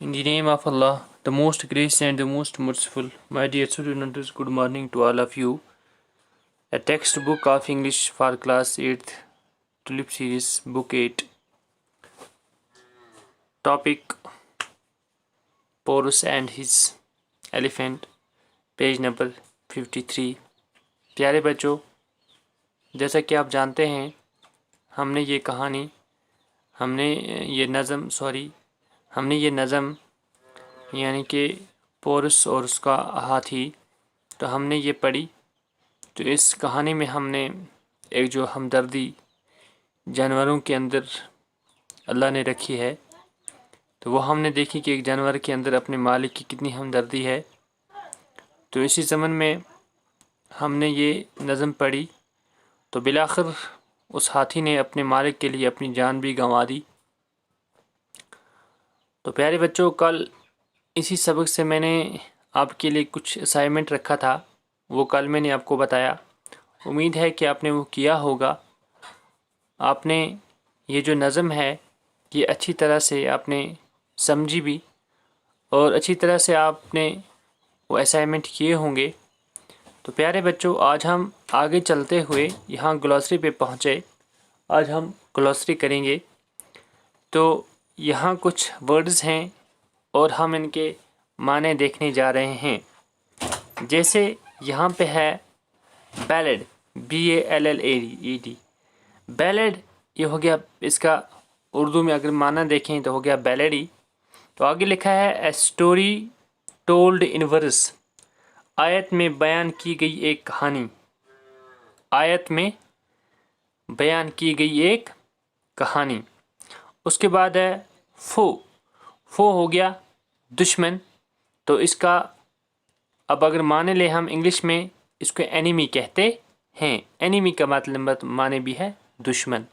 In the name of Allah, the most gracious and the most merciful, my dear students, good morning to all of you. A textbook of English for class 8th, Tulip series, book 8. Topic: Porus and his elephant, page number 53। प्यारे बच्चों, जैसा कि आप जानते हैं, हमने ये नज़म यानी कि पोरस और उसका हाथी, तो हमने ये पढ़ी। तो इस कहानी में हमने एक जो हमदर्दी जानवरों के अंदर अल्लाह ने रखी है, तो वो हमने देखी कि एक जानवर के अंदर अपने मालिक की कितनी हमदर्दी है। तो इसी ज़मन में हमने ये नज़म पढ़ी, तो बिलाखिर उस हाथी ने अपने मालिक के लिए अपनी जान भी गंवा दी। तो प्यारे बच्चों, कल इसी सबक से मैंने आपके लिए कुछ असाइनमेंट रखा था, वो कल मैंने आपको बताया। उम्मीद है कि आपने वो किया होगा। आपने ये जो नज़म है ये अच्छी तरह से आपने समझी भी, और अच्छी तरह से आपने वो असाइनमेंट किए होंगे। तो प्यारे बच्चों, आज हम आगे चलते हुए यहाँ ग्लॉसरी पे पहुँचे। आज हम ग्लॉसरी करेंगे। तो यहाँ कुछ वर्ड्स हैं और हम इनके माने देखने जा रहे हैं। जैसे यहाँ पे है बैलेड, BALLAD। बैलेड ये हो गया, इसका उर्दू में अगर माना देखें तो हो गया बैलेडी। तो आगे लिखा है a story told in verse, आयत में बयान की गई एक कहानी। आयत में बयान की गई एक कहानी। उसके बाद है फो। फो हो गया दुश्मन। तो इसका अब अगर माने ले हम इंग्लिश में इसको एनिमी कहते हैं। एनिमी का मतलब माने भी है दुश्मन।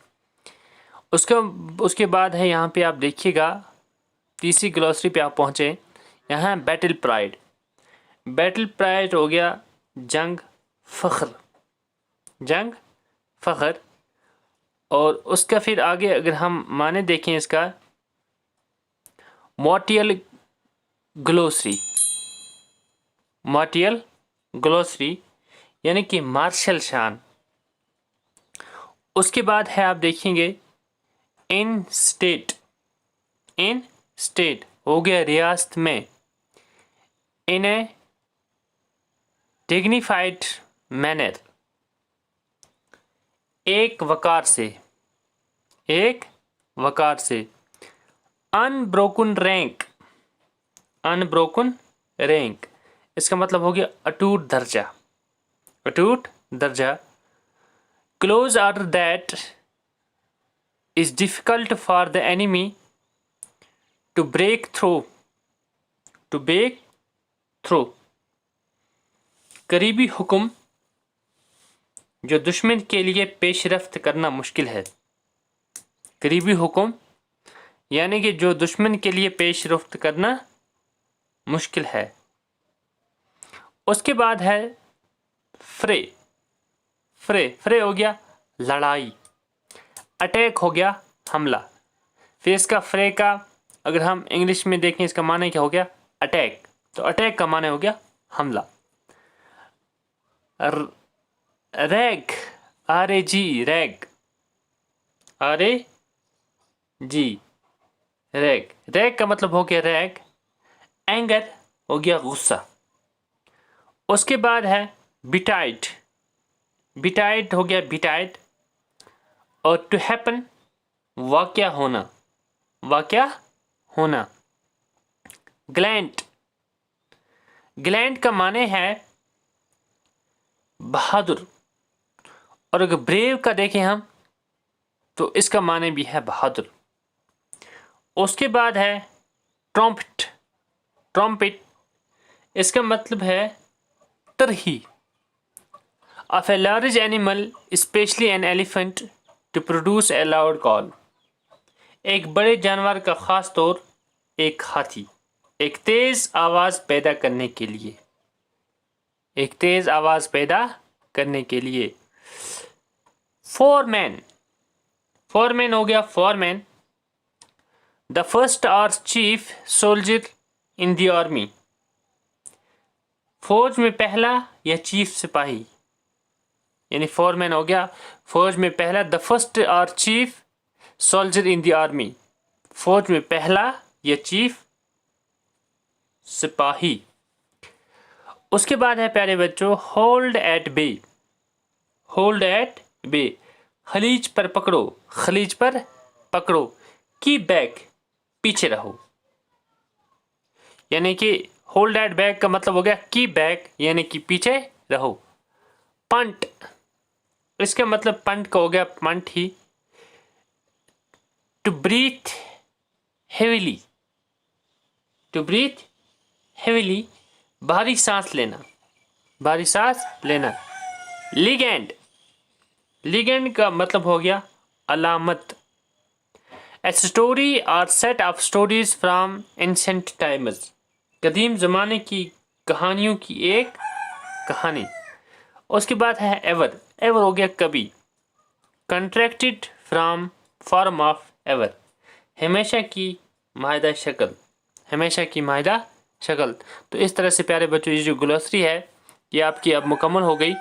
उसके बाद है, यहाँ पे आप देखिएगा तीसरी ग्लॉसरी पे आप पहुँचे। यहाँ बैटल प्राइड। बैटल प्राइड हो गया जंग फ़ख्र। जंग फ़ख्र। और उसका फिर आगे अगर हम माने देखें इसका मॉर्टियल ग्लोसरी। मॉर्टियल ग्लोसरी यानी कि मार्शल शान। उसके बाद है आप देखेंगे इन स्टेट। इन स्टेट हो गया रियासत में। इन ए डिग्निफाइड मैनर, एक वकार से। एक वकार से। Unbroken rank. अनब्रोकन रैंक इसका मतलब हो गया अटूट दर्जा। अटूट दर्जा। Close order that is difficult for the enemy to break through. To break through. करीबी हुक्म जो दुश्मन के लिए पेशरफ्त करना मुश्किल है। करीबी हुक्म यानी कि जो दुश्मन के लिए पेशरफ्त करना मुश्किल है। उसके बाद है फ्रे। फ्रे फ्रे हो गया लड़ाई। अटैक हो गया हमला। फिर इसका फ्रे का अगर हम इंग्लिश में देखें इसका माने क्या हो गया अटैक। तो अटैक का माने हो गया हमला। Rag, RAG, rag. RAG, rag. Rag का मतलब हो गया रैग। एंगर हो गया गुस्सा। उसके बाद है बिटाइट। बिटाइट हो गया बिटाइट। और टू हैपन वाक़या होना। वाक़या होना। ग्लैंट। ग्लैंट का माने है बहादुर। और अगर ब्रेव का देखें हम तो इसका माने भी है बहादुर। उसके बाद है ट्रम्पेट। ट्रम्पेट इसका मतलब है तरही। of a large animal, especially an elephant, to produce a loud call. एक बड़े जानवर का खास तौर एक हाथी एक तेज आवाज पैदा करने के लिए। एक तेज आवाज पैदा करने के लिए। फोरमैन। फोरमैन हो गया foreman. The first or chief soldier in the army. फौज में पहला या चीफ सिपाही, यानी फोरमैन हो गया। फौज में पहला, the first or chief soldier in the army, फौज में पहला या चीफ सिपाही। उसके बाद है प्यारे बच्चों hold at bay. Hold at bay, खलीज पर पकड़ो, खलीज पर पकड़ो। कीप बैक, पीछे रहो। यानी कि होल्ड एट बैक का मतलब हो गया कीप बैक, यानी कि पीछे रहो। पंट, इसका मतलब पंट का हो गया पंट ही। To breathe heavily, to breathe heavily, भारी सांस लेना, भारी सांस लेना। लिगेंड, लिगेंड का मतलब हो गया अलामत। A story or set of stories from ancient times, कदीम ज़माने की कहानियों की एक कहानी। उसके बाद है एवर, एवर हो गया कभी। Contracted from form of ever, हमेशा की मायदा शक्ल, हमेशा की मायदा शक्ल। तो इस तरह से प्यारे बच्चों ये जो ग्लोसरी है ये आपकी अब मुकम्मल हो गई।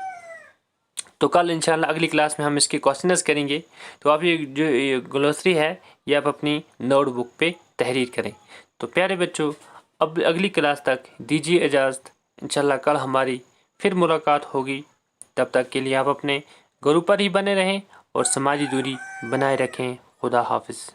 तो कल इंशाल्लाह अगली क्लास में हम इसके क्वेश्चंस करेंगे। तो आप ये जो ये ग्लोसरी है ये आप अपनी नोटबुक पे तहरीर करें। तो प्यारे बच्चों अब अगली क्लास तक दीजिए इजाज़त। इंशाल्लाह कल हमारी फिर मुलाकात होगी। तब तक के लिए आप अपने गुरु पर ही बने रहें और समाजी दूरी बनाए रखें। खुदा हाफिज़।